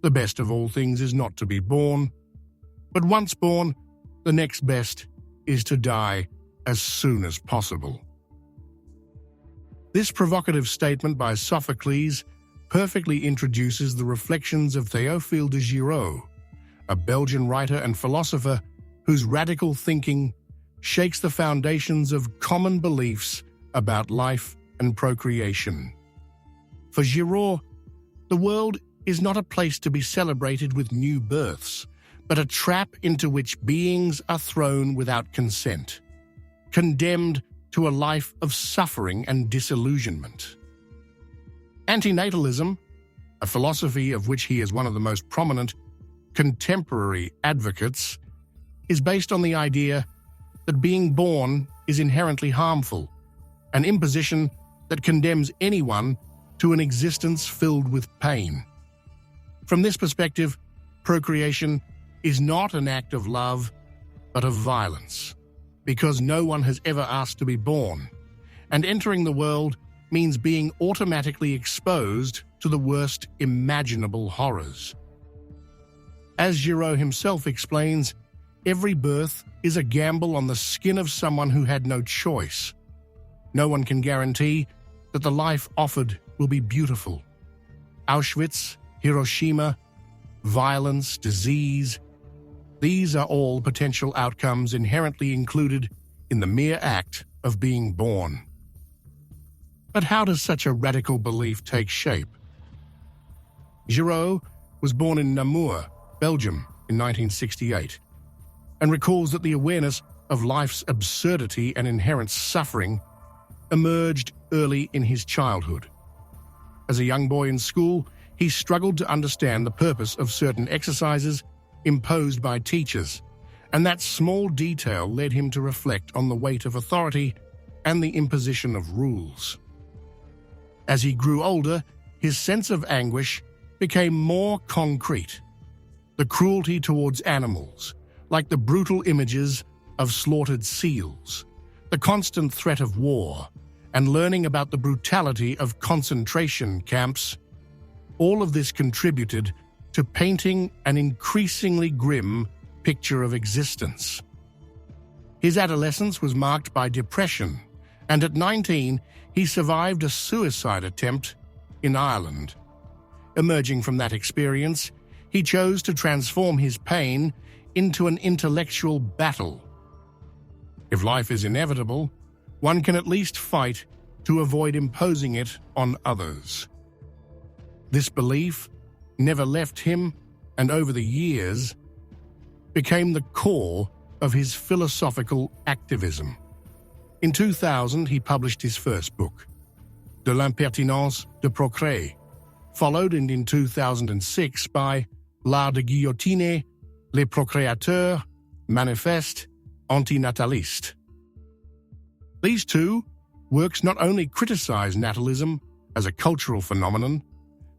The best of all things is not to be born, but once born, the next best is to die as soon as possible. This provocative statement by Sophocles perfectly introduces the reflections of Théophile de Giraud, a Belgian writer and philosopher whose radical thinking shakes the foundations of common beliefs about life and procreation. For Giraud, the world is not a place to be celebrated with new births, but a trap into which beings are thrown without consent, condemned to a life of suffering and disillusionment. Antinatalism, a philosophy of which he is one of the most prominent contemporary advocates, is based on the idea that being born is inherently harmful, an imposition that condemns anyone to an existence filled with pain. From this perspective, procreation is not an act of love, but of violence, because no one has ever asked to be born, and entering the world means being automatically exposed to the worst imaginable horrors. As Giraud himself explains, every birth is a gamble on the skin of someone who had no choice. No one can guarantee that the life offered will be beautiful. Auschwitz, Hiroshima, violence, disease, these are all potential outcomes inherently included in the mere act of being born. But how does such a radical belief take shape? Giraud was born in Namur, Belgium, in 1968, and recalls that the awareness of life's absurdity and inherent suffering emerged early in his childhood. As a young boy in school, he struggled to understand the purpose of certain exercises imposed by teachers, and that small detail led him to reflect on the weight of authority and the imposition of rules. As he grew older, his sense of anguish became more concrete. The cruelty towards animals, like the brutal images of slaughtered seals, the constant threat of war, and learning about the brutality of concentration camps, all of this contributed to painting an increasingly grim picture of existence. His adolescence was marked by depression, and at 19, he survived a suicide attempt in Ireland. Emerging from that experience, he chose to transform his pain into an intellectual battle. If life is inevitable, one can at least fight to avoid imposing it on others. This belief never left him, and over the years became the core of his philosophical activism. In 2000, he published his first book, De l'impertinence de procréer, followed in 2006 by L'art de guillotiner les procréateurs, manifeste anti-nataliste. These two works not only criticize natalism as a cultural phenomenon,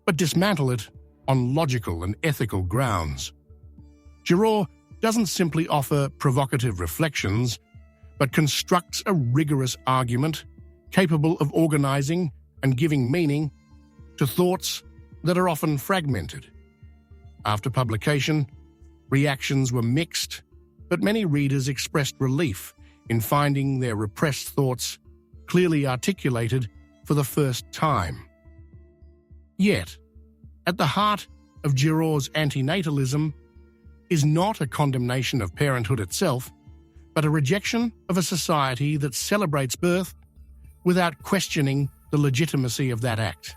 but dismantle it on logical and ethical grounds. Giraud doesn't simply offer provocative reflections, but constructs a rigorous argument capable of organizing and giving meaning to thoughts that are often fragmented. After publication, reactions were mixed, but many readers expressed relief in finding their repressed thoughts clearly articulated for the first time. Yet, at the heart of Giraud's antinatalism is not a condemnation of parenthood itself, but a rejection of a society that celebrates birth without questioning the legitimacy of that act.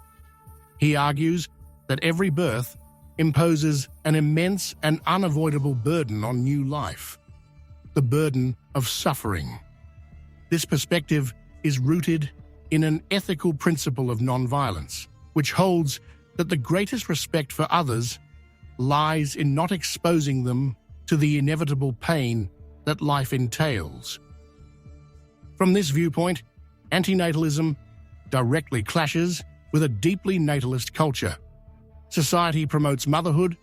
He argues that every birth imposes an immense and unavoidable burden on new life, the burden of suffering. This perspective is rooted in an ethical principle of nonviolence, which holds that the greatest respect for others lies in not exposing them to the inevitable pain that life entails. From this viewpoint, antinatalism directly clashes with a deeply natalist culture. Society promotes motherhood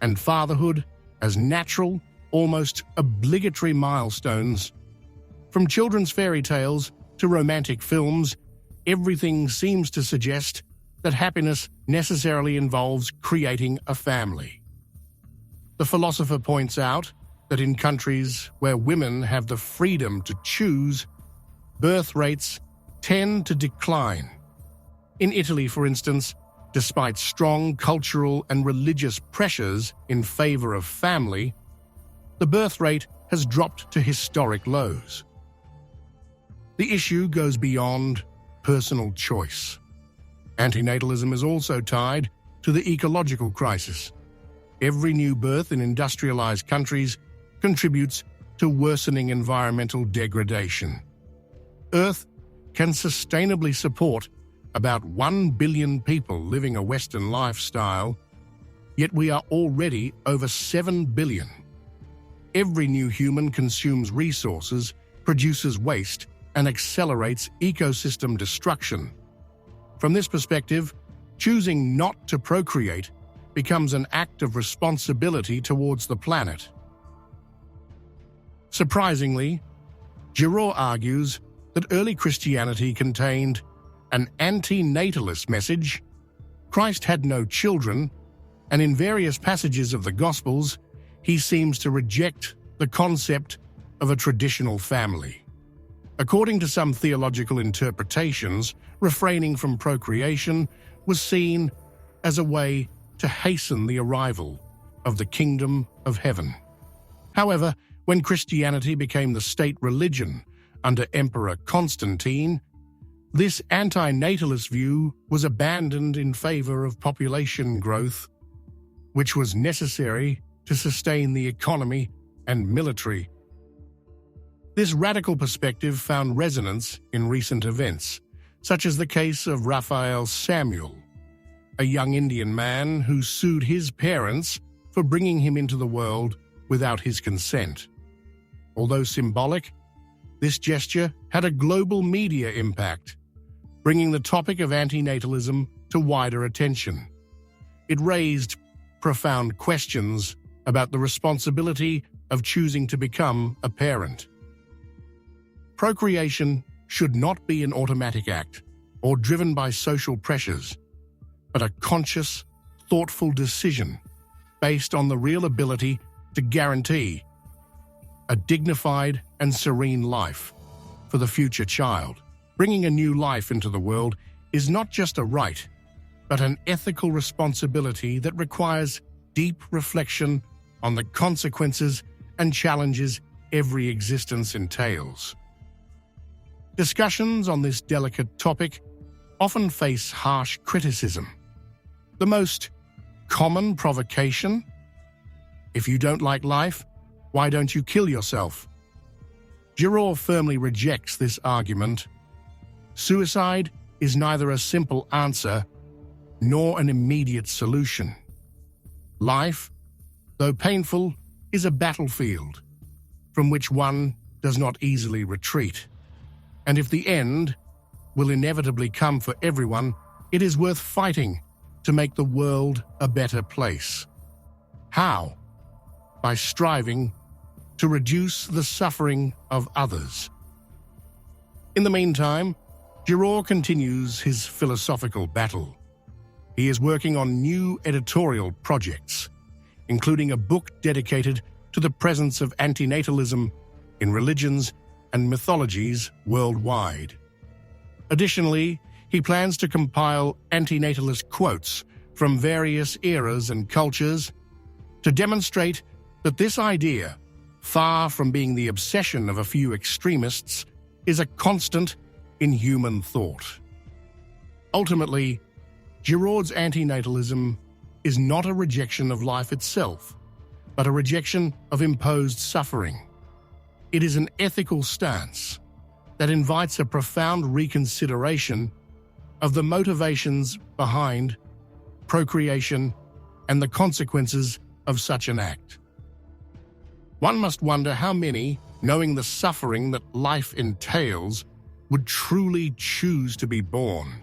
and fatherhood as natural, almost obligatory milestones. From children's fairy tales to romantic films, everything seems to suggest that happiness necessarily involves creating a family. The philosopher points out that in countries where women have the freedom to choose, birth rates tend to decline. In Italy, for instance, despite strong cultural and religious pressures in favor of family, the birth rate has dropped to historic lows. The issue goes beyond personal choice. Antinatalism is also tied to the ecological crisis. Every new birth in industrialized countries contributes to worsening environmental degradation. Earth can sustainably support about 1 billion people living a Western lifestyle, yet we are already over 7 billion. Every new human consumes resources, produces waste, and accelerates ecosystem destruction. From this perspective, choosing not to procreate becomes an act of responsibility towards the planet. Surprisingly, Giraud argues that early Christianity contained an anti-natalist message. Christ had no children, and in various passages of the Gospels, he seems to reject the concept of a traditional family. According to some theological interpretations, refraining from procreation was seen as a way to hasten the arrival of the kingdom of heaven. However, when Christianity became the state religion under Emperor Constantine, this anti-natalist view was abandoned in favor of population growth, which was necessary to sustain the economy and military. This radical perspective found resonance in recent events, such as the case of Raphael Samuel, a young Indian man who sued his parents for bringing him into the world without his consent. Although symbolic, this gesture had a global media impact, bringing the topic of antinatalism to wider attention. It raised profound questions about the responsibility of choosing to become a parent. Procreation should not be an automatic act or driven by social pressures, but a conscious, thoughtful decision based on the real ability to guarantee a dignified and serene life for the future child. Bringing a new life into the world is not just a right, but an ethical responsibility that requires deep reflection on the consequences and challenges every existence entails. Discussions on this delicate topic often face harsh criticism. The most common provocation: if you don't like life, why don't you kill yourself? Giraud firmly rejects this argument. Suicide is neither a simple answer nor an immediate solution. Life, though painful, is a battlefield from which one does not easily retreat. And if the end will inevitably come for everyone, it is worth fighting to make the world a better place. How? By striving to reduce the suffering of others. In the meantime, Giraud continues his philosophical battle. He is working on new editorial projects, including a book dedicated to the presence of antinatalism in religions and mythologies worldwide. Additionally, he plans to compile antinatalist quotes from various eras and cultures to demonstrate that this idea, far from being the obsession of a few extremists, is a constant in human thought. Ultimately, Giraud's antinatalism is not a rejection of life itself, but a rejection of imposed suffering. It is an ethical stance that invites a profound reconsideration of the motivations behind procreation and the consequences of such an act. One must wonder how many, knowing the suffering that life entails, would truly choose to be born.